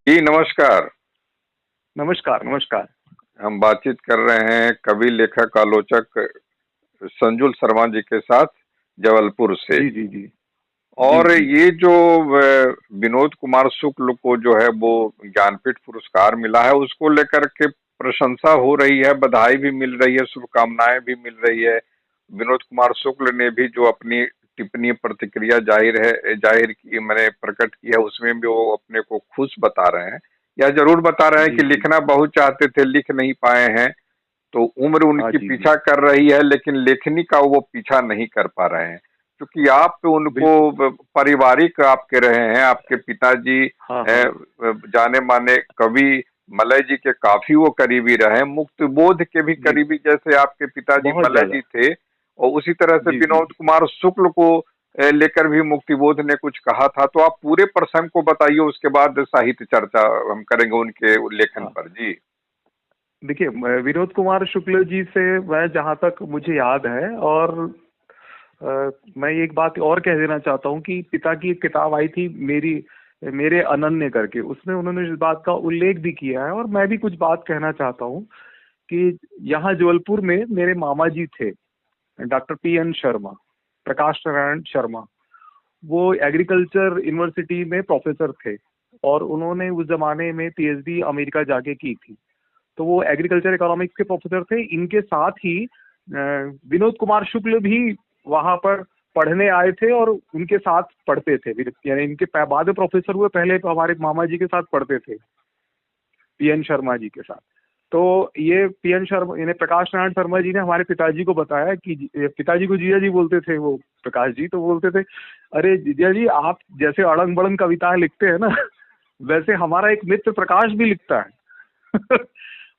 जी नमस्कार। नमस्कार, नमस्कार। हम बातचीत कर रहे हैं कवि, लेखक, आलोचक संजुल शर्मा जी के साथ, जबलपुर से। जी, जी, जी। जी, और जी। ये जो विनोद कुमार शुक्ल को जो है वो ज्ञानपीठ पुरस्कार मिला है, उसको लेकर के प्रशंसा हो रही है, बधाई भी मिल रही है, शुभकामनाएं भी मिल रही है। विनोद कुमार शुक्ल ने भी जो अपनी टिप्पणी, प्रतिक्रिया जाहिर की, मैंने प्रकट की है, उसमें भी वो अपने को खुश बता रहे हैं। या जरूर बता रहे हैं जी, कि जी। लिखना बहुत चाहते थे, लिख नहीं पाए हैं। तो उम्र हाँ उनकी जी, जी। पीछा कर रही है, लेकिन लेखनी का वो पीछा नहीं कर पा रहे हैं, क्योंकि आप तो उनको बिल्कुल। पारिवारिक आपके रहे हैं। आपके पिताजी हाँ, हाँ। जाने माने कवि मलय जी के काफी वो करीबी रहे, मुक्त बोध के भी जी, करीबी, जैसे आपके पिताजी बहुत मलय ज़्यादा। जी थे। और उसी तरह से जी, जी, विनोद जी। कुमार शुक्ल को लेकर भी मुक्तिबोध ने कुछ कहा था। तो आप पूरे प्रसंग को बताइए, उसके बाद साहित्य चर्चा हम करेंगे उनके लेखन हाँ। पर। जी। देखिए, मैं विनोद कुमार शुक्ल जी से मैं जहाँ तक मुझे याद है और मैं एक बात और कह देना चाहता हूँ कि पिता की एक किताब आई थी मेरे अनन्य करके, उसमें उन्होंने इस बात का उल्लेख भी किया है और मैं भी कुछ बात कहना चाहता हूँ कि यहाँ जबलपुर में मेरे मामा जी थे, डॉक्टर पी.एन. शर्मा, प्रकाश नारायण शर्मा। वो एग्रीकल्चर यूनिवर्सिटी में प्रोफेसर थे और उन्होंने उस जमाने में पीएचडी अमेरिका जाके की थी। तो वो एग्रीकल्चर इकोनॉमिक्स के प्रोफेसर थे। इनके साथ ही विनोद कुमार शुक्ल भी वहां पर पढ़ने आए थे और उनके साथ पढ़ते थे। यानी इनके बाद में प्रोफेसर हुए, पहले तो हमारे मामा जी के साथ पढ़ते थे, पीएन शर्मा जी के साथ। तो ये पीएन शर्मा यानी प्रकाश नारायण शर्मा जी ने हमारे पिताजी को बताया कि पिताजी को जीजा जी बोलते थे वो, प्रकाश जी। तो बोलते थे, अरे जीजा जी, आप जैसे अड़ंग बड़ंग कविताएं लिखते हैं ना, वैसे हमारा एक मित्र प्रकाश भी लिखता है।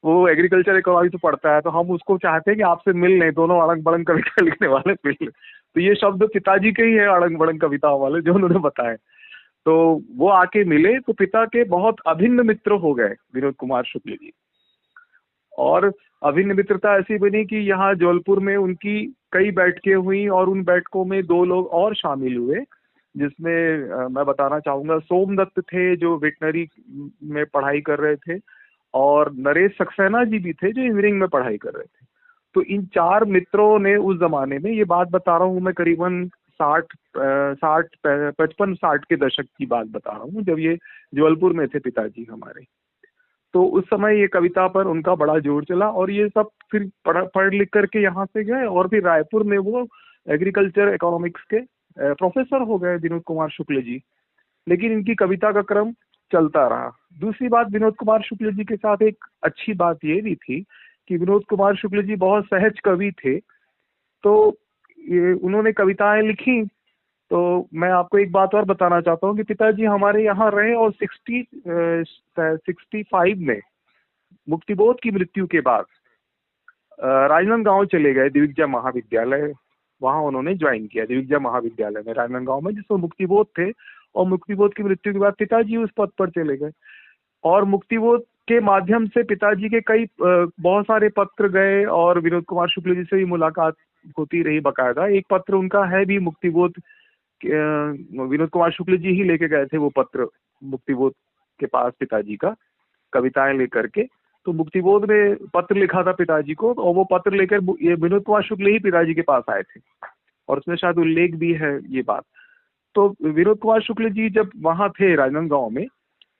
वो एग्रीकल्चर इकोनॉमी से पढ़ता है, तो हम उसको चाहते हैं कि आपसे मिल लें, दोनों अड़ंग बड़ंग कविता लिखने वाले मिल लें। तो ये शब्द पिताजी के ही है, अड़ंग बड़ंग कविताओं वाले, जो उन्होंने बताए। तो वो आके मिले तो पिता के बहुत अभिन्न मित्र हो गए विनोद कुमार शुक्ल जी। और अभिन्न मित्रता ऐसी बनी कि यहाँ जबलपुर में उनकी कई बैठकें हुई और उन बैठकों में दो लोग और शामिल हुए, जिसमें मैं बताना चाहूंगा, सोमदत्त थे जो वेटनरी में पढ़ाई कर रहे थे, और नरेश सक्सेना जी भी थे जो इंजीनियरिंग में पढ़ाई कर रहे थे। तो इन चार मित्रों ने उस जमाने में, ये बात बता रहा हूँ मैं, करीबन 55-60 के दशक की बात बता रहा हूँ, जब ये जबलपुर में थे पिताजी हमारे। तो उस समय ये कविता पर उनका बड़ा जोर चला और ये सब फिर पढ़ लिख करके यहाँ से गए और फिर रायपुर में वो एग्रीकल्चर इकोनॉमिक्स के प्रोफेसर हो गए विनोद कुमार शुक्ल जी। लेकिन इनकी कविता का क्रम चलता रहा। दूसरी बात, विनोद कुमार शुक्ल जी के साथ एक अच्छी बात ये भी थी कि विनोद कुमार शुक्ल जी बहुत सहज कवि थे। तो ये उन्होंने कविताएं लिखी। तो मैं आपको एक बात और बताना चाहता हूँ कि पिताजी हमारे यहाँ रहे और 65 में मुक्तिबोध की मृत्यु के बाद राजनांदगांव चले गए, दिग्विजय महाविद्यालय। वहां उन्होंने ज्वाइन किया, दिग्विजय महाविद्यालय में राजनांदगांव में, जिसमें मुक्तिबोध थे। और मुक्तिबोध की मृत्यु के बाद पिताजी उस पद पर चले गए और मुक्तिबोध के माध्यम से पिताजी के कई बहुत सारे पत्र गए और विनोद कुमार शुक्ल जी से भी मुलाकात होती रही बकायदा। एक पत्र उनका है भी मुक्तिबोध, विनोद कुमार शुक्ल जी ही लेके गए थे वो पत्र मुक्तिबोध के पास पिताजी का, कविताएं लेकर के। तो मुक्तिबोध ने पत्र लिखा था पिताजी को और वो पत्र लेकर ये विनोद कुमार शुक्ल ही पिताजी के पास आए थे और उसमें शायद उल्लेख भी है ये बात। तो विनोद कुमार शुक्ल जी जब वहां थे राजनांदगांव में,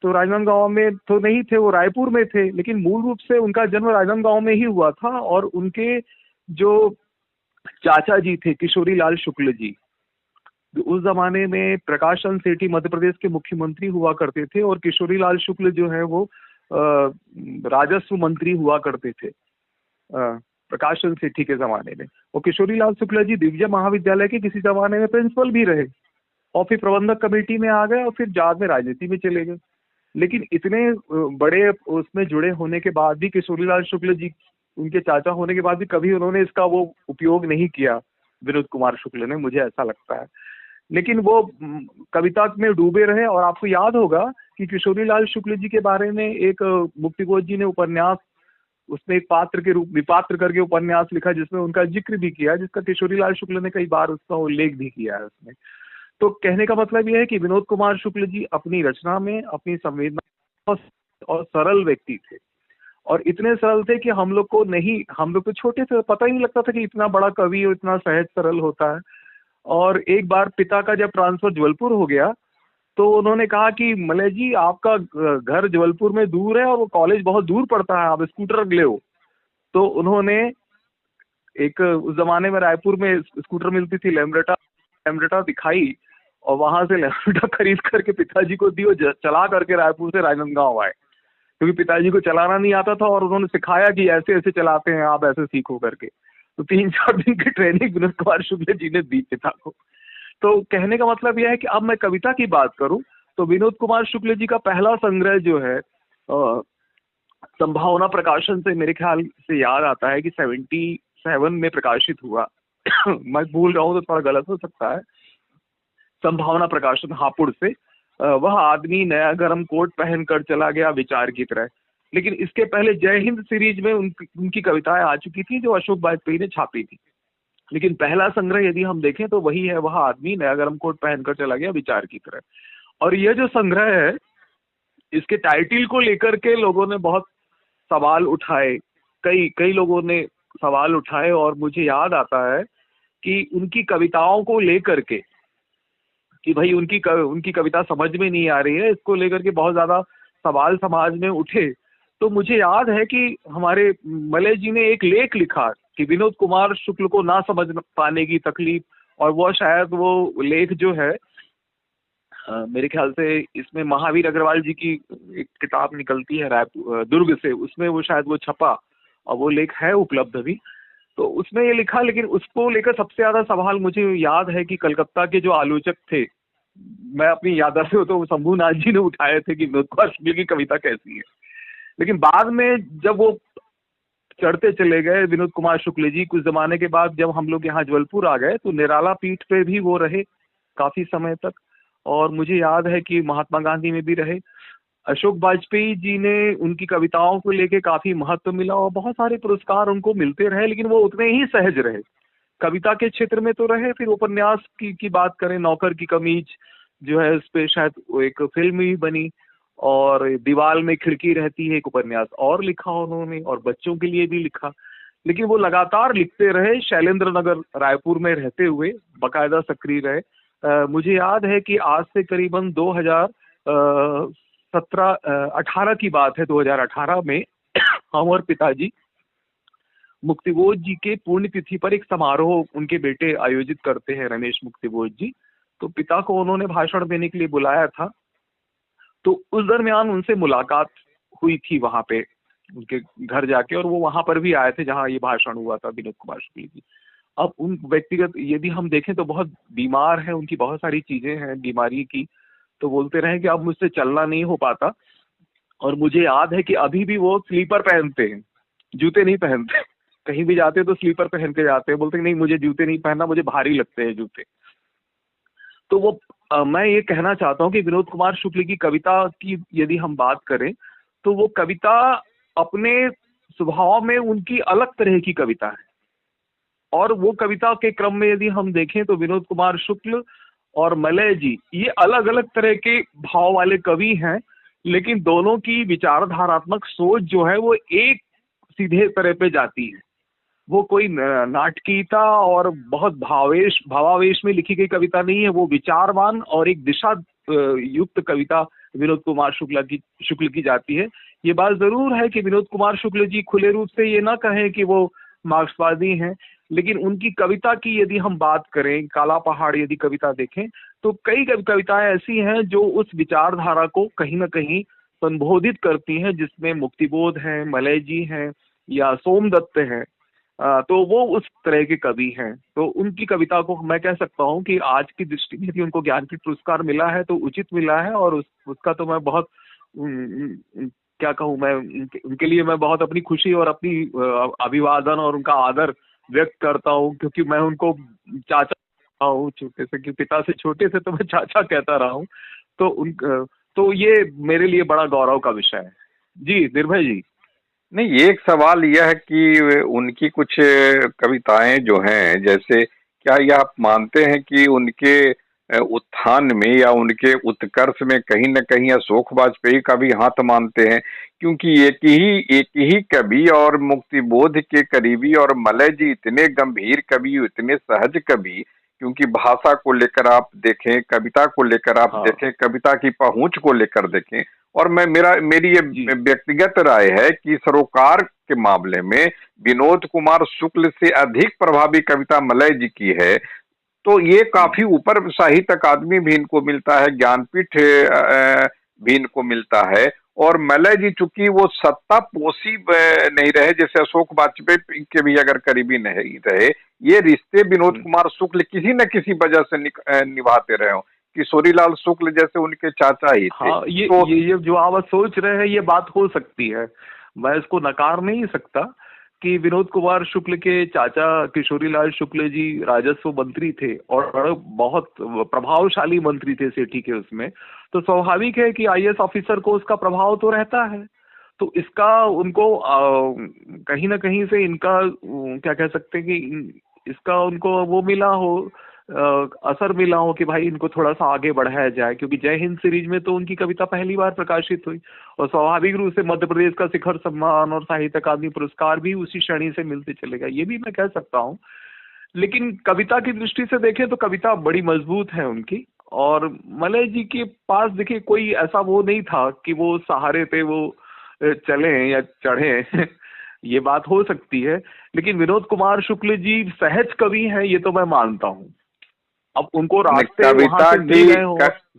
तो राजनांदगांव में तो नहीं थे, वो रायपुर में थे, लेकिन मूल रूप से उनका जन्म राजनांदगांव में ही हुआ था। और उनके जो चाचा जी थे किशोरी लाल शुक्ल जी, उस जमाने में प्रकाशन सेठी मध्य प्रदेश के मुख्यमंत्री हुआ करते थे और किशोरी लाल शुक्ल जो है वो राजस्व मंत्री हुआ करते थे प्रकाशन सेठी के जमाने में। और किशोरी लाल शुक्ल जी दिग्विजय महाविद्यालय के किसी जमाने में प्रिंसिपल भी रहे और फिर प्रबंधक कमेटी में आ गए और फिर बाद में राजनीति में चले गए। लेकिन इतने बड़े उसमें जुड़े होने के बाद भी किशोरी लाल शुक्ल जी, उनके चाचा होने के बाद भी, कभी उन्होंने इसका वो उपयोग नहीं किया विनोद कुमार शुक्ल ने, मुझे ऐसा लगता है। लेकिन वो कविता में डूबे रहे। और आपको याद होगा कि किशोरी लाल शुक्ल जी के बारे में एक मुक्तिबोध जी ने उपन्यास, उसमें एक पात्र के रूप, विपात्र करके उपन्यास लिखा, जिसमें उनका जिक्र भी किया, जिसका किशोरी लाल शुक्ल ने कई बार उसका उल्लेख भी किया है उसमें। तो कहने का मतलब यह है कि विनोद कुमार शुक्ल जी अपनी रचना में, अपनी संवेदना और सरल व्यक्ति थे, और इतने सरल थे कि हम लोग तो छोटे थे, पता ही नहीं लगता था कि इतना बड़ा कवि और इतना सहज सरल होता है। और एक बार पिता का जब ट्रांसफर जबलपुर हो गया, तो उन्होंने कहा कि मलय जी, आपका घर जबलपुर में दूर है और वो कॉलेज बहुत दूर पड़ता है, आप स्कूटर ले हो। तो उन्होंने उस जमाने में रायपुर में स्कूटर मिलती थी, लेम्ब्रेटा दिखाई, और वहां से लेम्ब्रेटा खरीद करके पिताजी को दी, और चला करके रायपुर से राजनांदगांव आए, क्योंकि पिताजी को चलाना नहीं आता था, और उन्होंने सिखाया कि ऐसे ऐसे चलाते हैं, आप ऐसे सीखो करके। तो 3-4 दिन की ट्रेनिंग विनोद कुमार शुक्ल जी ने दी पिता को। तो कहने का मतलब यह है कि अब मैं कविता की बात करूं तो विनोद कुमार शुक्ल जी का पहला संग्रह जो है संभावना प्रकाशन से, मेरे ख्याल से याद आता है कि 77 में प्रकाशित हुआ। मैं भूल रहा हूँ तो थोड़ा गलत हो सकता है। संभावना प्रकाशन, हापुड़ से। वह आदमी नया गरम कोट पहनकर चला गया विचार की तरह। लेकिन इसके पहले जय हिंद सीरीज में उनकी कविताएं आ चुकी थी, जो अशोक वाजपेयी ने छापी थी। लेकिन पहला संग्रह यदि हम देखें तो वही है, वह आदमी नया गरम कोट पहनकर चला गया विचार की तरह। और यह जो संग्रह है, इसके टाइटल को लेकर के लोगों ने बहुत सवाल उठाए, कई लोगों ने सवाल उठाए। और मुझे याद आता है कि उनकी कविताओं को लेकर के, कि भाई उनकी कविता समझ में नहीं आ रही है, इसको लेकर के बहुत ज्यादा सवाल समाज में उठे। तो मुझे याद है कि हमारे मलय जी ने एक लेख लिखा कि विनोद कुमार शुक्ल को ना समझ पाने की तकलीफ, और वो शायद वो लेख जो है, मेरे ख्याल से इसमें महावीर अग्रवाल जी की एक किताब निकलती है रायपुर दुर्ग से, उसमें वो शायद वो छपा, और वो लेख है उपलब्ध अभी। तो उसमें ये लिखा, लेकिन उसको लेकर सबसे ज्यादा सवाल मुझे याद है कि कलकत्ता के जो आलोचक थे, मैं अपनी याददाश्त से तो शंभूनाथ जी ने उठाए थे कि विनोद कुमार शुक्ल की कविता कैसी है। लेकिन बाद में जब वो चढ़ते चले गए विनोद कुमार शुक्ल जी, कुछ जमाने के बाद जब हम लोग यहाँ जबलपुर आ गए, तो निराला पीठ पे भी वो रहे काफी समय तक। और मुझे याद है कि महात्मा गांधी में भी रहे। अशोक वाजपेयी जी ने उनकी कविताओं को लेके काफी महत्व मिला, और बहुत सारे पुरस्कार उनको मिलते रहे, लेकिन वो उतने ही सहज रहे। कविता के क्षेत्र में तो रहे, फिर उपन्यास की बात करें, नौकर की कमीज जो है, उस पे शायद एक फिल्म भी बनी, और दीवार में खिड़की रहती है, एक उपन्यास और लिखा उन्होंने, और बच्चों के लिए भी लिखा। लेकिन वो लगातार लिखते रहे, शैलेंद्र नगर रायपुर में रहते हुए बाकायदा सक्रिय रहे। मुझे याद है कि आज से करीबन 2018 की बात है, 2018 में हम और पिताजी मुक्तिबोध जी के पुण्यतिथि पर एक समारोह उनके बेटे आयोजित करते हैं, रमेश मुक्तिबोध जी। तो पिता को उन्होंने भाषण देने के लिए बुलाया था। तो उस दरमियान उनसे मुलाकात हुई थी वहां पे उनके घर जाके, और वो वहां पर भी आए थे जहां ये भाषण हुआ था विनोद कुमार शुक्ल जी। अब उन व्यक्तिगत यदि हम देखें तो बहुत बीमार है, उनकी बहुत सारी चीजें हैं बीमारी की। तो बोलते रहे कि अब मुझसे चलना नहीं हो पाता। और मुझे याद है कि अभी भी वो स्लीपर पहनते हैं, जूते नहीं पहनते। कहीं भी जाते तो स्लीपर पहन के जाते हैं, बोलते नहीं मुझे जूते नहीं पहनना, मुझे भारी लगते हैं जूते। तो वो मैं ये कहना चाहता हूँ कि विनोद कुमार शुक्ल की कविता की यदि हम बात करें, तो वो कविता अपने स्वभाव में उनकी अलग तरह की कविता है। और वो कविता के क्रम में यदि हम देखें तो विनोद कुमार शुक्ल और मलय जी, ये अलग अलग तरह के भाव वाले कवि हैं, लेकिन दोनों की विचारधारात्मक सोच जो है वो एक सीधे तरह पे जाती है। वो कोई नाटकीयता और बहुत भावावेश में लिखी गई कविता नहीं है, वो विचारवान और एक दिशा युक्त कविता विनोद कुमार शुक्ल की जाती है। ये बात जरूर है कि विनोद कुमार शुक्ल जी खुले रूप से ये ना कहें कि वो मार्क्सवादी हैं, लेकिन उनकी कविता की यदि हम बात करें, काला पहाड़ यदि कविता देखें, तो कई कविताएं ऐसी हैं जो उस विचारधारा को कहीं ना कहीं संबोधित करती हैं, जिसमें मुक्तिबोध है, मलय जी हैं, या सोमदत्त हैं। तो वो उस तरह के कवि हैं। तो उनकी कविता को मैं कह सकता हूँ कि आज की दृष्टि में यदि उनको ज्ञानपीठ पुरस्कार मिला है तो उचित मिला है, और उसका तो मैं बहुत क्या कहूँ, मैं उनके लिए मैं बहुत अपनी खुशी और अपनी अभिवादन और उनका आदर व्यक्त करता हूँ, क्योंकि मैं उनको चाचा हूँ छोटे से, कि पिता से छोटे से तो मैं चाचा कहता रहा हूँ। तो ये मेरे लिए बड़ा गौरव का विषय है। जी निर्भय जी। नहीं, एक सवाल यह है कि उनकी कुछ कविताएं जो हैं, जैसे क्या ये आप मानते हैं कि उनके उत्थान में या उनके उत्कर्ष में कहीं न कहीं अशोक वाजपेयी का भी हाथ मानते हैं, क्योंकि एक ही कवि और मुक्तिबोध के करीबी और मलय जी इतने गंभीर कवि, इतने सहज कवि, क्योंकि भाषा को लेकर आप देखें, कविता को लेकर आप हाँ देखें, कविता की पहुंच को लेकर देखें। और मेरी ये जी। व्यक्तिगत राय है कि सरोकार के मामले में विनोद कुमार शुक्ल से अधिक प्रभावी कविता मलय जी की है। तो ये काफी ऊपर साहित्य अकादमी भी इनको मिलता है, ज्ञानपीठ भी इनको मिलता है। और मलय जी चूंकि वो सत्ता पोषी नहीं रहे, जैसे अशोक वाजपेयी के भी अगर करीबी नहीं रहे, ये रिश्ते विनोद हम्म। कुमार शुक्ल किसी न किसी वजह से निभाते रहे हो। किशोरीलाल शुक्ल जैसे उनके चाचा ही थे। हाँ, तो ये जो आप सोच रहे हैं ये बात हो सकती है, मैं इसको नकार नहीं सकता कि विनोद कुमार शुक्ल के चाचा किशोरीलाल शुक्ल जी राजस्व मंत्री थे और बड़े बहुत प्रभावशाली मंत्री थे सेठी के उसमें। तो स्वाभाविक है कि आईएएस ऑफिसर को उसका प्रभाव तो रहता है। तो इसका उनको कहीं ना कहीं से इनका क्या कह सकते हैं कि इसका उनको वो मिला हो, असर मिला हो कि भाई इनको थोड़ा सा आगे बढ़ाया जाए, क्योंकि जय हिंद सीरीज में तो उनकी कविता पहली बार प्रकाशित हुई और स्वाभाविक रूप से मध्य प्रदेश का शिखर सम्मान और साहित्य अकादमी पुरस्कार भी उसी श्रेणी से मिलते चलेगा, ये भी मैं कह सकता हूँ। लेकिन कविता की दृष्टि से देखें तो कविता बड़ी मजबूत है उनकी। और मलय जी के पास देखिए कोई ऐसा वो नहीं था कि वो सहारे पे वो चले या चढ़े ये बात हो सकती है। लेकिन विनोद कुमार शुक्ल जी सहज कवि हैं ये तो मैं मानता हूँ। अब उनको ने रास्ते वहां से मिल गए हो।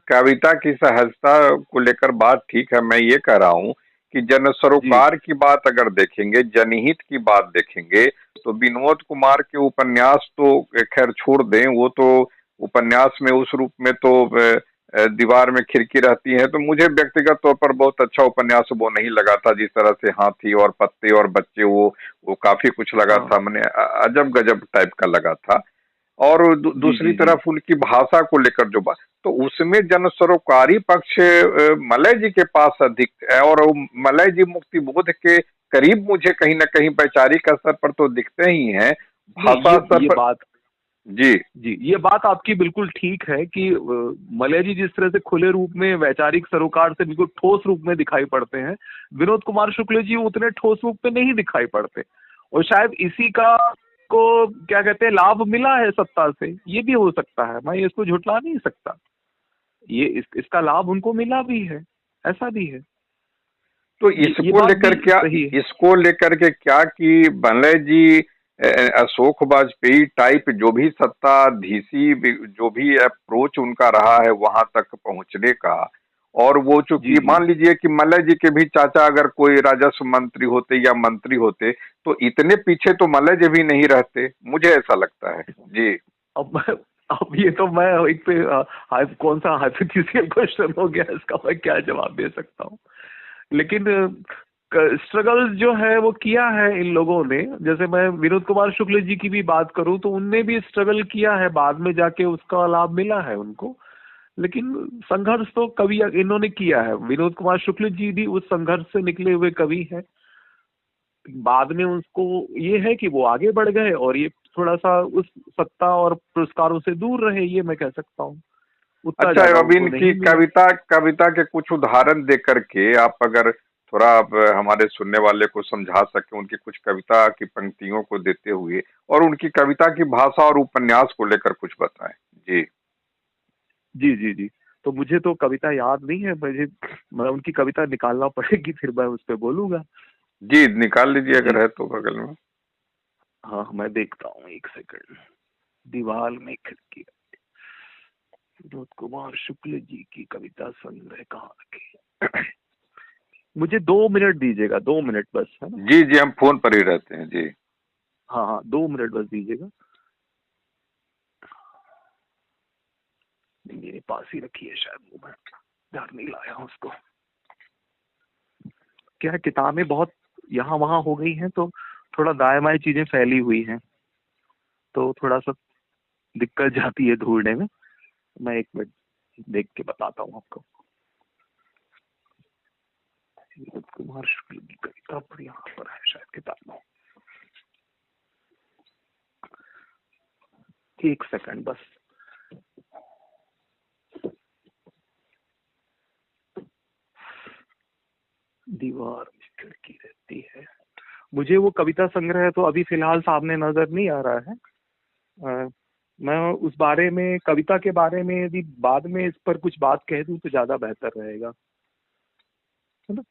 कविता की सहजता को लेकर बात ठीक है, मैं ये कह रहा हूँ कि जन जी सरोकार की बात अगर देखेंगे, जनहित की बात देखेंगे, तो विनोद कुमार के उपन्यास तो खैर छोड़ दें, वो तो उपन्यास में उस रूप में तो दीवार में खिड़की रहती है। तो मुझे व्यक्तिगत तौर पर बहुत अच्छा उपन्यास वो नहीं लगा था, जिस तरह से हाथी और पत्ते और बच्चे, वो काफी कुछ लगा हाँ। था, मैंने अजब गजब टाइप का लगा था। और जी दूसरी जी जी। तरफ उनकी भाषा को लेकर जो बात, तो उसमें जन सरोकारी पक्ष मलय जी के पास अधिक है। और वो मलय जी मुक्तिबोध के करीब मुझे कहीं ना कहीं वैचारिक स्तर पर तो दिखते ही हैं, नहीं, भाषा स्तर ये पर। बात, जी जी ये बात आपकी बिल्कुल ठीक है कि मलय जी जिस तरह से खुले रूप में वैचारिक सरोकार से बिल्कुल ठोस रूप में दिखाई पड़ते हैं, विनोद कुमार शुक्ल जी उतने ठोस रूप में नहीं दिखाई पड़ते। और शायद इसी का को क्या कहते हैं लाभ मिला है सत्ता से, ये भी हो सकता है, मैं इसको झुठला नहीं सकता। इसका लाभ उनको मिला भी है, ऐसा भी है। तो ये बात भी सही है। इसको लेकर के क्या कि मलय जी अशोक वाजपेयी टाइप जो भी सत्ताधीशी जो भी अप्रोच उनका रहा है वहां तक पहुंचने का, और वो जी चूंकि जी। मान लीजिए कि मलय जी के भी चाचा अगर कोई राजस्व मंत्री होते या मंत्री होते, तो इतने पीछे तो मलय जी भी नहीं रहते, मुझे ऐसा लगता है। जी अब ये तो मैं एक पे कौन सा हाइपोथेटिकल क्वेश्चन हो गया, इसका मैं क्या जवाब दे सकता हूँ। लेकिन स्ट्रगल जो है वो किया है इन लोगों ने। जैसे मैं विनोद कुमार शुक्ल जी की भी बात करूं तो उनने भी स्ट्रगल किया है, बाद में जाके उसका लाभ मिला है उनको। लेकिन संघर्ष तो कवि इन्होंने किया है, विनोद कुमार शुक्ल जी भी उस संघर्ष से निकले हुए कवि हैं। बाद में उसको ये है कि वो आगे बढ़ गए और ये थोड़ा सा उस सत्ता और पुरस्कारों से दूर रहे, ये मैं कह सकता हूँ, उतना अच्छा, ज्यादा अब उनको इनकी नहीं मिला। कविता कविता के कुछ उदाहरण दे करके आप अगर थोड़ा आप हमारे सुनने वाले को समझा सके, उनकी कुछ कविता की पंक्तियों को देते हुए, और उनकी कविता की भाषा और उपन्यास को लेकर कुछ बताएं। जी जी जी जी। तो मुझे तो कविता याद नहीं है, मैं उनकी कविता निकालना पड़ेगी, फिर मैं उस पर बोलूंगा। जी, निकाल लीजिए अगर जी है तो बगल में। हाँ, मैं देखता हूँ, एक सेकंड। दीवार में खिड़की, विनोद कुमार शुक्ल जी की कविता संग्रह कहाँ रखी। मुझे 2 मिनट दीजिएगा, 2 मिनट बस, है ना। जी जी, हम फोन पर ही रहते हैं जी। हाँ हाँ, 2 मिनट बस दीजिएगा। मेरे पास ही रखी है शायद, वो मैं घर नहीं लाया हूँ उसको। क्या है, किताबें बहुत यहाँ वहाँ हो गई हैं तो थोड़ा दाएं बाएं चीजें फैली हुई हैं, तो थोड़ा सा दिक्कत जाती है ढूंढने में। मैं 1 मिनट देख के बताता हूँ आपको। विनोद कुमार शुक्ल की कविता पर यहाँ पर है शायद किताब में। 1 सेकंड बस। दीवार में खिड़की रहती है। मुझे वो कविता संग्रह तो अभी फिलहाल सामने नजर नहीं आ रहा है। मैं उस बारे में, कविता के बारे में यदि बाद में इस पर कुछ बात कह दूं तो ज्यादा बेहतर रहेगा, है ना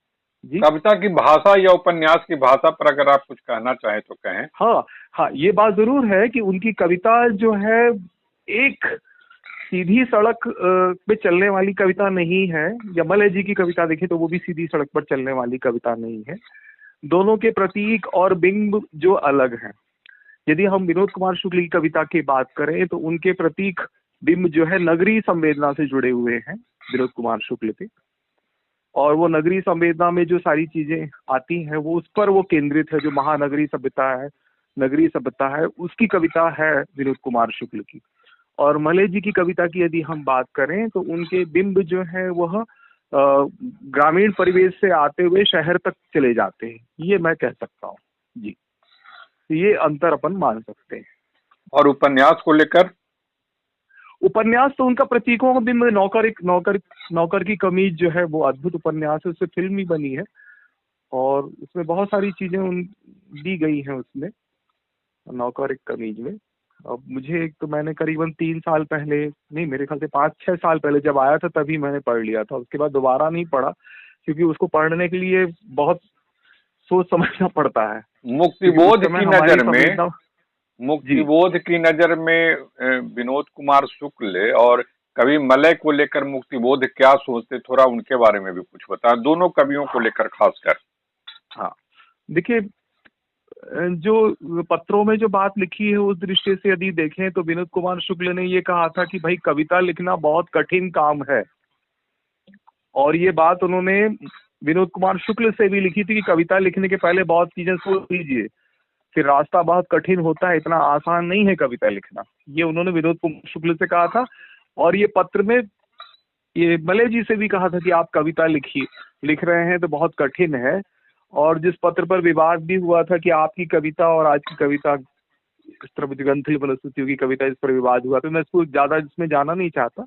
जी। कविता की भाषा या उपन्यास की भाषा पर अगर आप कुछ कहना चाहें तो कहें। हाँ हाँ, ये बात जरूर है कि उनकी कविता जो है एक सीधी सड़क पे चलने वाली कविता नहीं है। यमल जी की कविता देखें तो वो भी सीधी सड़क पर चलने वाली कविता नहीं है। दोनों के प्रतीक और बिंब जो अलग हैं। यदि हम विनोद कुमार शुक्ल की कविता की बात करें तो उनके प्रतीक बिंब जो है नगरी संवेदना से जुड़े हुए हैं विनोद कुमार शुक्ल के, और वो नगरी संवेदना में जो सारी चीजें आती हैं वो उस पर वो केंद्रित है। जो महानगरी सभ्यता है, नगरी सभ्यता है, उसकी कविता है विनोद कुमार शुक्ल की। और मलय जी की कविता की यदि हम बात करें तो उनके बिंब जो है वह ग्रामीण परिवेश से आते हुए शहर तक चले जाते हैं, ये मैं कह सकता हूँ जी। तो ये अंतर अपन मान सकते हैं। और उपन्यास को लेकर? उपन्यास तो उनका प्रतीकों का बिंब, नौकर की कमीज जो है वो अद्भुत उपन्यास है, उससे फिल्म भी बनी है और उसमें बहुत सारी चीजें दी गई हैं उसमें, नौकर एक कमीज में। अब मुझे एक तो मैंने करीबन 3 साल पहले, नहीं मेरे ख्याल से 5-6 साल पहले जब आया था तभी मैंने पढ़ लिया था। उसके बाद दोबारा नहीं पढ़ा क्योंकि उसको पढ़ने के लिए बहुत सोच समझना पड़ता है। मुक्तिबोध की नजर में विनोद कुमार शुक्ल और कवि मलय को लेकर मुक्तिबोध क्या सोचते, थोड़ा उनके बारे में भी कुछ बताएं, दोनों कवियों को लेकर खासकर। हाँ देखिए, जो पत्रों में जो बात लिखी है उस दृष्टि से यदि देखें तो विनोद कुमार शुक्ल ने ये कहा था कि भाई कविता लिखना बहुत कठिन काम है। और ये बात उन्होंने विनोद कुमार शुक्ल से भी लिखी थी कि कविता लिखने के पहले बहुत चीजें सोच लीजिए, फिर रास्ता बहुत कठिन होता है, इतना आसान नहीं है कविता लिखना। ये उन्होंने विनोद कुमार शुक्ल से कहा था। और ये पत्र में ये मलय जी से भी कहा था कि आप कविता लिख रहे हैं तो बहुत कठिन है। और जिस पत्र पर विवाद भी हुआ था कि आपकी कविता और आज की कविता, इस तरह ग्रंथि वनस्पतियों की कविता, इस पर विवाद हुआ, तो मैं इसको ज्यादा इसमें जाना नहीं चाहता।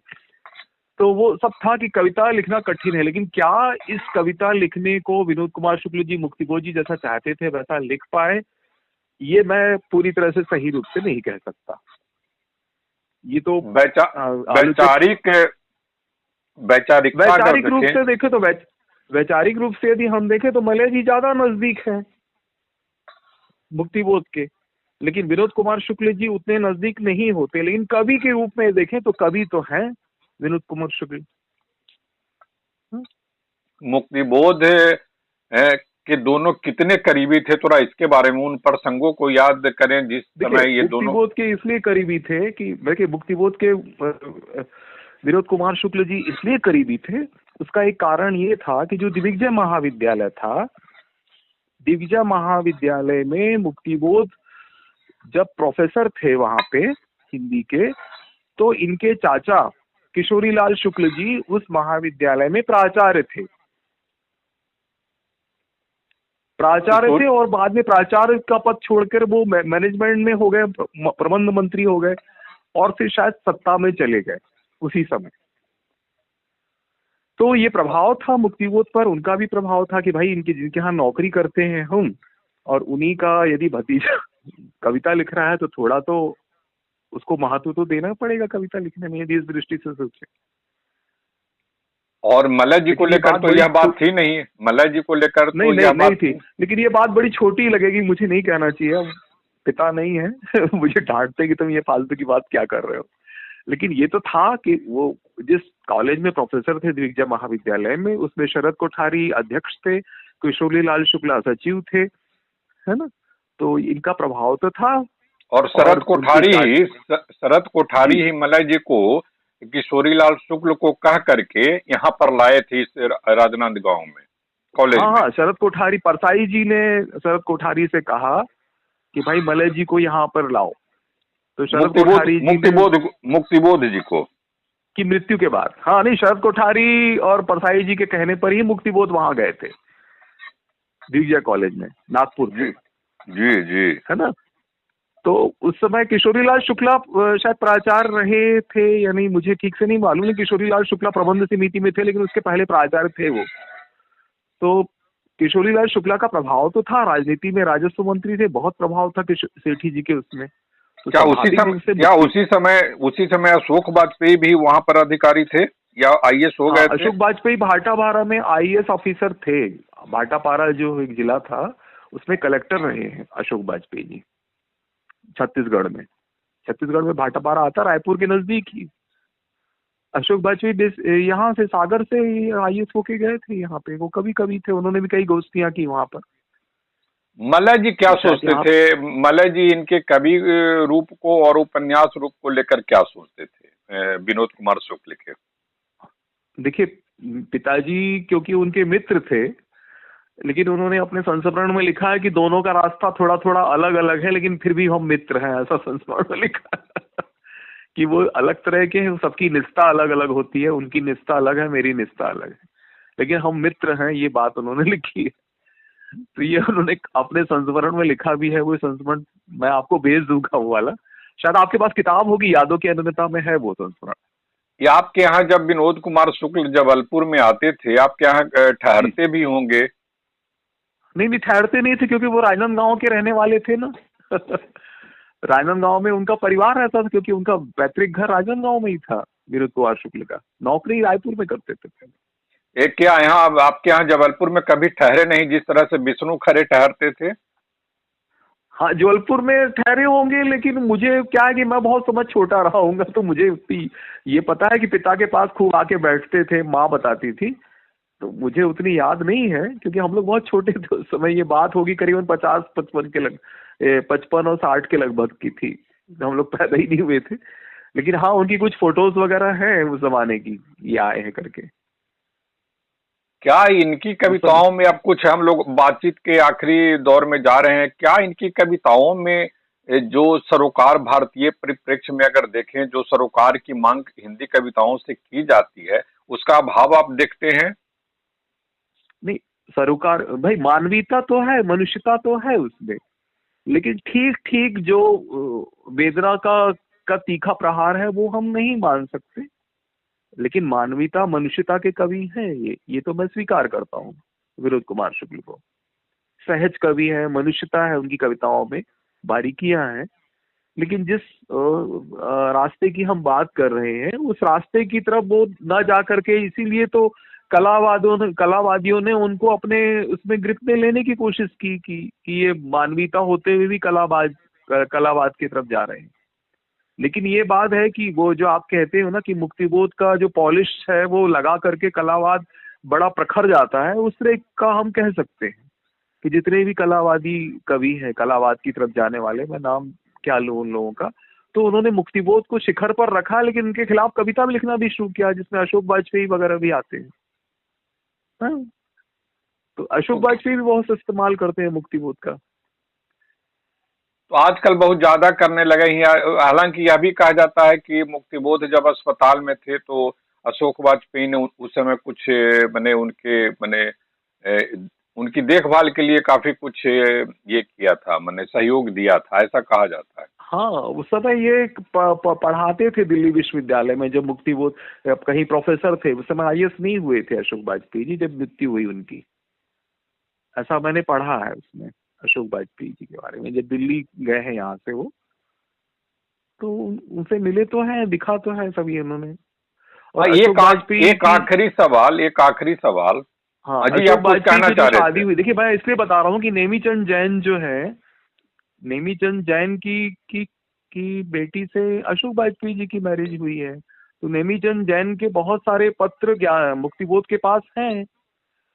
तो वो सब था कि कविता लिखना कठिन है, लेकिन क्या इस कविता लिखने को विनोद कुमार शुक्ल जी, मुक्तिबोध जी जैसा चाहते थे वैसा लिख पाए, ये मैं पूरी तरह से सही रूप से नहीं कह सकता। ये तो वैचारिक रूप से देखे तो वैचारिक रूप से यदि हम देखें तो मलय जी ज्यादा नजदीक है मुक्तिबोध के, लेकिन विनोद कुमार शुक्ल जी उतने नजदीक नहीं होते। लेकिन कवि के रूप में देखें तो कवि तो हैं विनोद कुमार शुक्ल। मुक्तिबोध के दोनों कितने करीबी थे, थोड़ा इसके बारे में, उन प्रसंगों को याद करें जिस समय ये दोनों। मुक्तिबोध के इसलिए करीबी थे कि देखिए, मुक्तिबोध के विनोद कुमार शुक्ल जी इसलिए करीबी थे, उसका एक कारण ये था कि जो दिग्विजय महाविद्यालय था, दिग्विजय महाविद्यालय में मुक्तिबोध जब प्रोफेसर थे वहां पे हिंदी के, तो इनके चाचा किशोरीलाल शुक्ल जी उस महाविद्यालय में प्राचार्य थे और बाद में प्राचार्य का पद छोड़कर वो मैनेजमेंट में हो गए, प्रबंध मंत्री हो गए और फिर शायद सत्ता में चले गए उसी समय। तो ये प्रभाव था मुक्तिबोध पर, उनका भी प्रभाव था कि भाई जिनके यहाँ नौकरी करते हैं हम, और उन्हीं का यदि भतीजा कविता लिख रहा है तो थोड़ा तो उसको महत्व तो देना पड़ेगा कविता लिखने में, यदि इस दृष्टि से सोचे। और मलय जी को लेकर तो यह बात थी नहीं, मलय जी को लेकर तो यह बात थी, लेकिन ये बात बड़ी छोटी लगेगी, मुझे नहीं कहना चाहिए, पिता नहीं है मुझे डांटते कि तुम ये फालतू की बात क्या कर रहे हो। लेकिन ये तो था कि वो जिस कॉलेज में प्रोफेसर थे दिग्विजय महाविद्यालय में, उसमें शरद कोठारी अध्यक्ष थे, किशोरीलाल शुक्ला सचिव थे, है ना, तो इनका प्रभाव तो था। और शरद कोठारी ही मलय जी को किशोरीलाल शुक्ल को कह करके यहाँ पर लाए थे इस राजनांदगांव में कॉलेज। हाँ, शरद कोठारी, परसाई जी ने शरद कोठारी से कहा कि भाई मलय जी को यहाँ पर लाओ। तो शरद कोठारी मुक्तिबोध जी को की मृत्यु के बाद, हाँ नहीं, शरद कोठारी और परसाई जी के कहने पर ही मुक्तिबोध वहां गए थे दिग्विजय कॉलेज में, नागपुर में। जी है ना। तो उस समय किशोरीलाल शुक्ला शायद प्राचार्य रहे थे या नहीं, मुझे ठीक से नहीं मालूम है। किशोरीलाल शुक्ला प्रबंध समिति में थे, लेकिन उसके पहले प्राचार्य थे वो। तो किशोरीलाल शुक्ला का प्रभाव तो था राजनीति में, राजस्व मंत्री थे, बहुत प्रभाव था सेठी जी के उसमें, तो क्या स्वाभाविक रूप से उसी समय अशोक वाजपेयी भी वहां पर अधिकारी थे या आईएएस हो हाँ, गए थे? अशोक वाजपेयी भाटापारा में आईएएस ऑफिसर थे। भाटापारा जो एक जिला था उसमें कलेक्टर रहे हैं अशोक वाजपेयी जी, छत्तीसगढ़ में। छत्तीसगढ़ में भाटापारा आता, रायपुर के नजदीक ही। अशोक वाजपेयी यहाँ से सागर से आईएएस होके गए थे यहाँ पे, वो कभी कभी थे, उन्होंने भी कई गोष्ठियां की वहां पर। मलय जी क्या तो शायद सोचते यहाँ थे? मलय जी इनके कवि रूप को और उपन्यास रूप को लेकर क्या सोचते थे विनोद कुमार शुक्ल के? देखिए, पिताजी क्योंकि उनके मित्र थे, लेकिन उन्होंने अपने संस्मरण में लिखा है कि दोनों का रास्ता थोड़ा थोड़ा अलग अलग है, लेकिन फिर भी हम मित्र हैं, ऐसा संस्मरण में लिखा है। कि वो अलग तरह के हैं, सबकी निष्ठा अलग अलग होती है, उनकी निष्ठा अलग है, मेरी निष्ठा अलग है, लेकिन हम मित्र हैं, ये बात उन्होंने लिखी है। तो ये उन्होंने अपने संस्मरण में लिखा भी है। वो संस्मरण मैं आपको भेज दूंगा, वो वाला शायद आपके पास किताब होगी, यादों की अनन्यता में है वो संस्मरण। या आपके यहाँ जब विनोद कुमार शुक्ल जबलपुर में आते थे, आपके यहाँ ठहरते भी होंगे? नहीं नहीं, ठहरते नहीं थे, क्योंकि वो राजनांदगांव के रहने वाले थे ना। राजनांदगांव में उनका परिवार रहता था, क्योंकि उनका पैतृक घर राजनांदगांव में ही था। विनोद कुमार शुक्ल का नौकरी रायपुर में करते थे पहले। एक क्या यहाँ आपके यहाँ जबलपुर में कभी ठहरे नहीं, जिस तरह से विष्णु खरे ठहरते थे? हाँ, जबलपुर में ठहरे होंगे, लेकिन मुझे क्या है कि मैं बहुत समझ छोटा रहा हूँ, तो मुझे उतनी ये पता है कि पिता के पास खूब आके बैठते थे, माँ बताती थी, तो मुझे उतनी याद नहीं है, क्योंकि हम लोग बहुत छोटे थे उस समय। ये बात होगी करीबन 55 और 60 के लगभग की थी, हम लोग पैदा ही नहीं हुए थे। लेकिन हाँ, उनकी कुछ फोटोज वगैरह हैं उस जमाने की, ये आए हैं करके। क्या इनकी कविताओं में, अब कुछ हम लोग बातचीत के आखिरी दौर में जा रहे हैं, क्या इनकी कविताओं में जो सरोकार, भारतीय परिप्रेक्ष्य में अगर देखें, जो सरोकार की मांग हिंदी कविताओं से की जाती है, उसका अभाव आप देखते हैं? नहीं, सरोकार भाई, मानवीयता तो है, मनुष्यता तो है उसमें, लेकिन ठीक ठीक जो वेदना का तीखा प्रहार है वो हम नहीं मान सकते। लेकिन मानवीयता, मनुष्यता के कवि हैं ये तो मैं स्वीकार करता हूँ विनोद कुमार शुक्ल को। सहज कवि है, मनुष्यता है उनकी कविताओं में, बारीकियां हैं। लेकिन जिस रास्ते की हम बात कर रहे हैं, उस रास्ते की तरफ वो न जा करके, इसीलिए तो कलावादियों ने उनको अपने उसमें गिरफ्त में लेने की कोशिश की कि ये मानवीयता होते हुए भी कलावाद की तरफ जा रहे हैं। लेकिन ये बात है कि वो जो आप कहते हो ना कि मुक्तिबोध का जो पॉलिश है वो लगा करके कलावाद बड़ा प्रखर जाता है, उस तरह का हम कह सकते हैं कि जितने भी कलावादी कवि हैं, कलावाद की तरफ जाने वाले, मैं नाम क्या लूं उन लोगों का, तो उन्होंने मुक्तिबोध को शिखर पर रखा, लेकिन उनके खिलाफ कविता भी लिखना भी शुरू किया, जिसमें अशोक वाजपेयी वगैरह भी आते हैं। हाँ? तो अशोक वाजपेयी भी बहुत इस्तेमाल करते हैं मुक्तिबोध का। तो आजकल बहुत ज्यादा करने लगे हैं। हालांकि यह भी कहा जाता है कि मुक्तिबोध जब अस्पताल में थे तो अशोक वाजपेयी ने उस समय कुछ मैंने उनकी देखभाल के लिए काफी कुछ ये किया था, मैंने सहयोग दिया था, ऐसा कहा जाता है। हाँ, उस समय ये पढ़ाते थे दिल्ली विश्वविद्यालय में, जब मुक्तिबोध कहीं प्रोफेसर थे। उस समय आईएएस नहीं हुए थे अशोक वाजपेयी जी जब मृत्यु हुई उनकी, ऐसा मैंने पढ़ा है उसमें अशोक वाजपेयी जी के बारे में। जब दिल्ली गए हैं यहाँ से वो, तो उनसे मिले तो हैं, दिखा तो है सभी उन्होंने। और एक आखिरी सवाल। हाँ, अजी अशोक आप कुछ कहना वाजपेयी की चाह जो रहे शादी थे? हुई, देखिए मैं इसलिए बता रहा हूँ कि नेमीचंद जैन जो है, नेमीचंद जैन की बेटी से अशोक वाजपेयी जी की मैरिज हुई है। तो नेमीचंद जैन के बहुत सारे पत्र मुक्तिबोध के पास हैं।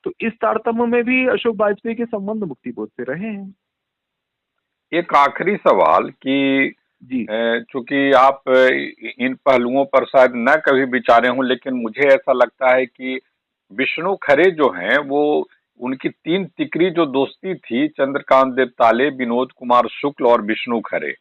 तो इस तारतम्य में भी अशोक वाजपेयी के संबंध मुक्तिबोध से रहे हैं। एक आखिरी सवाल कि जी, चूंकि आप इन पहलुओं पर शायद न कभी विचारे हों, लेकिन मुझे ऐसा लगता है कि विष्णु खरे जो हैं वो, उनकी तीन तिकड़ी जो दोस्ती थी, चंद्रकांत देवताले, विनोद कुमार शुक्ल और विष्णु खरे।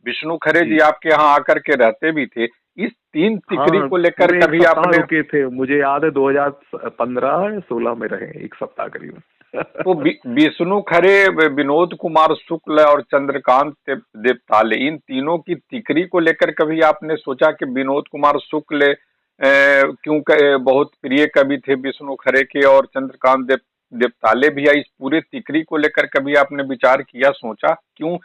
विष्णु खरे जी जी। आपके यहाँ आकर के रहते भी थे। इस तीन तिकड़ी हाँ, को लेकर पूरे एक कभी सप्ताह आपने, रुके थे, मुझे याद है 2015-16 में रहे एक सप्ताह करीबन। तो विष्णु खरे, विनोद कुमार शुक्ल और चंद्रकांत देवताले, इन तीनों की तिकड़ी को लेकर कभी आपने सोचा कि विनोद कुमार शुक्ल बहुत प्रिय कवि थे विष्णु खरे के, और चंद्रकांत देवताले भी, या इस पूरे तिकड़ी को लेकर कभी आपने विचार किया, सोचा क्यों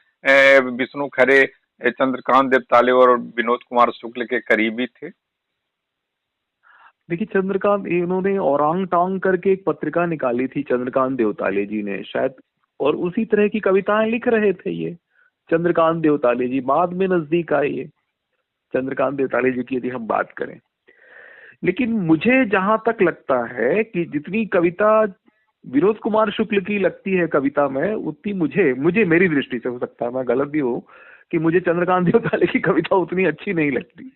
विष्णु खरे चंद्रकांत देवताले और विनोद कुमार शुक्ल के करीबी थे? देखिए, चंद्रकांत, इन्होंने औरांग टांग करके एक पत्रिका निकाली थी चंद्रकांत देवताले जी ने शायद, और उसी तरह की कविताएं लिख रहे थे ये चंद्रकांत देवताले जी। बाद में नजदीक आए ये चंद्रकांत देवताले जी की, यदि हम बात करें। लेकिन मुझे जहां तक लगता है कि जितनी कविता विनोद कुमार शुक्ल की लगती है कविता में, उतनी मुझे मेरी दृष्टि से, हो सकता है मैं गलत भी हूँ, कि मुझे चंद्रकांत देवताले की कविता उतनी अच्छी नहीं लगती।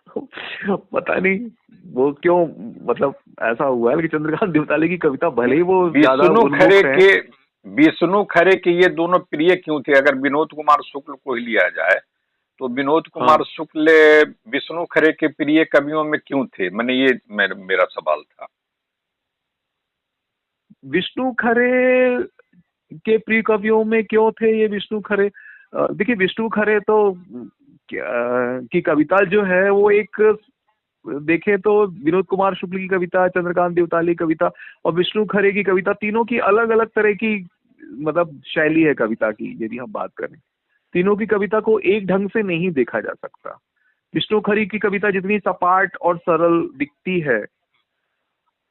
पता नहीं वो क्यों, मतलब ऐसा हुआ है कि चंद्रकांत देवताले की कविता भले ही वो ज्यादा उन्मुख है। विष्णु खरे के ये दोनों प्रिय क्यों थे? अगर विनोद कुमार शुक्ल को ही लिया जाए तो विनोद कुमार शुक्ल विष्णु खरे के प्रिय कवियों में क्यों थे? मैंने ये मेरा सवाल था। विष्णु खरे के प्रिय कवियों में क्यों थे ये विष्णु खरे? देखिए, विष्णु खरे तो की कविता जो है वो एक, देखे तो विनोद कुमार शुक्ल की कविता, चंद्रकांत देवताले की कविता और विष्णु खरे की कविता, तीनों की अलग अलग तरह की मतलब शैली है कविता की। यदि हम बात करें, तीनों की कविता को एक ढंग से नहीं देखा जा सकता। विष्णु खरे की कविता जितनी सपाट और सरल दिखती है,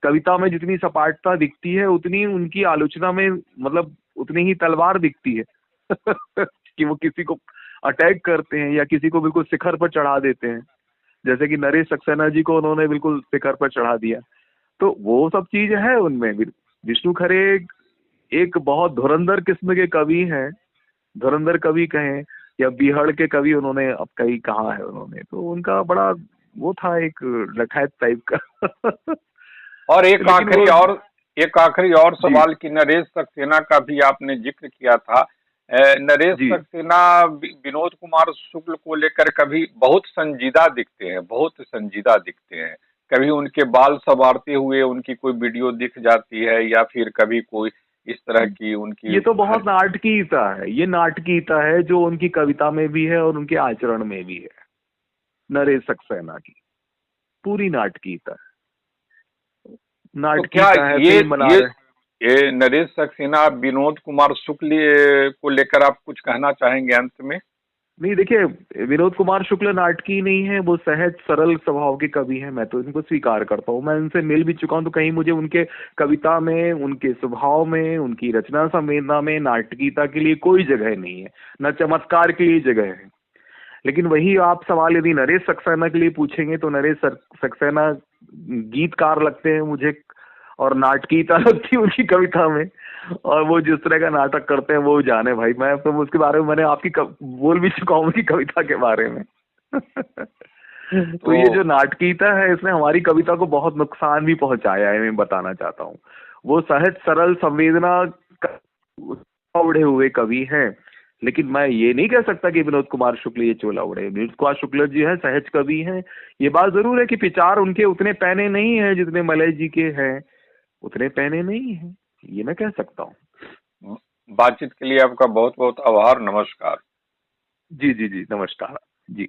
कविता में जितनी सपाटता दिखती है, उतनी उनकी आलोचना में मतलब उतनी ही तलवार दिखती है। कि वो किसी को अटैक करते हैं या किसी को बिल्कुल शिखर पर चढ़ा देते हैं, जैसे कि नरेश सक्सेना जी को उन्होंने बिल्कुल शिखर पर चढ़ा दिया। तो वो सब चीज है उनमें। विष्णु खरे एक बहुत धुरंधर किस्म के कवि हैं, धुरंधर कवि कहें या बीहड़ के कवि, उन्होंने अब कई कहा है उन्होंने, तो उनका बड़ा वो था एक लठायत टाइप का। और एक आखिरी और सवाल कि नरेश सक्सेना का भी आपने जिक्र किया था। नरेश सक्सेना विनोद कुमार शुक्ल को लेकर कभी बहुत संजीदा दिखते हैं, बहुत संजीदा दिखते हैं। कभी उनके बाल संवारते हुए उनकी कोई वीडियो दिख जाती है, या फिर कभी कोई इस तरह की उनकी, ये तो बहुत नाटकीयता है, ये नाटकीयता है जो उनकी कविता में भी है और उनके आचरण में भी है। नरेश सक्सेना की पूरी नाटकीयता है, नाटकीयता है। ये नरेश सक्सेना विनोद कुमार शुक्ल को लेकर आप कुछ कहना चाहेंगे अंत में? नहीं, देखिए, विनोद कुमार शुक्ल नाटकी नहीं है, वो सहज सरल स्वभाव के कवि हैं। मैं तो इनको स्वीकार करता हूँ, मैं इनसे मिल भी चुका हूँ, तो कहीं मुझे उनके कविता में, उनके स्वभाव में, उनकी रचना संवेदना में नाटकीयता के लिए कोई जगह नहीं है, न चमत्कार के लिए जगह है। लेकिन वही आप सवाल यदि नरेश सक्सेना के लिए पूछेंगे तो नरेश सक्सेना गीतकार लगते हैं मुझे, और नाटकीयता लगती है उनकी कविता में, और वो जिस तरह का नाटक करते हैं वो जाने भाई। मैं तो उसके बारे में मैंने आपकी बोल भी चुका हूँ उनकी कविता के बारे में। तो ये जो नाटकीयता है, इसने हमारी कविता को बहुत नुकसान भी पहुंचाया है, मैं बताना चाहता हूँ। वो सहज सरल संवेदना उड़े हुए कवि हैं, लेकिन मैं ये नहीं कह सकता कि विनोद कुमार शुक्ल ये चोला उड़े। विनोद कुमार शुक्ल जी है, सहज कवि हैं। ये बात जरूर है कि विचार उनके उतने पैने नहीं है जितने मलय जी के हैं, उतने पैने नहीं है, ये मैं कह सकता हूँ। बातचीत के लिए आपका बहुत बहुत आभार। नमस्कार। जी जी जी, नमस्कार जी।